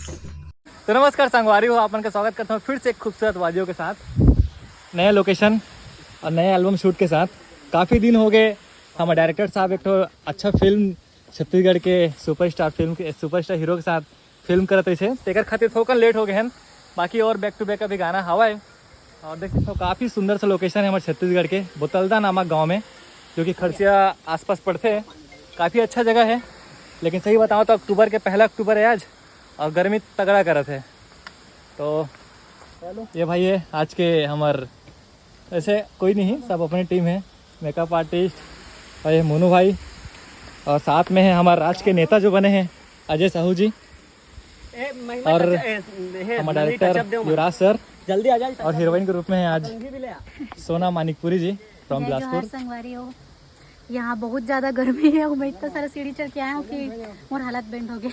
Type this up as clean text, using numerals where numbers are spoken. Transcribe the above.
तो नमस्कार संगवारी हो, अपन का स्वागत करता हूँ फिर से एक खूबसूरत वादियों के साथ, नए लोकेशन और नए एल्बम शूट के साथ। काफ़ी दिन हो गए हमारे डायरेक्टर साहब एक तो अच्छा फिल्म छत्तीसगढ़ के सुपरस्टार हीरो के साथ फिल्म करते थे, तेकर खातिर थोड़ा लेट हो गए हैं। बाकी और बैक टू बैक अभी गाना हवा है। और देख सकते हो काफ़ी सुंदर सा लोकेशन है हमारे छत्तीसगढ़ के बोतलदा नामक गाँव में, जो कि खरसिया आसपास पड़ते हैं। काफ़ी अच्छा जगह है, लेकिन सही बताओ तो अक्टूबर के 1 अक्टूबर है आज और गर्मी तगड़ा करत है। तो ये भाई है आज के हमार, ऐसे कोई नहीं, सब अपनी टीम है, मेकअप आर्टिस्ट और ये मोनू भाई, और साथ में है हमारे राज्य के नेता जो बने हैं अजय साहू जी, और हमारे डायरेक्टर युवराज सर, जल्दी आ जाए। और हीरोइन के रूप में है आज सोना मानिकपुरी जी फ्रॉम बिलासपुर। संगवारी हो, यहाँ बहुत ज़्यादा गर्मी है और मैं इतना सारा सीढ़ी चढ़ के आया हूँ कि मोर हालत बेंड हो गए।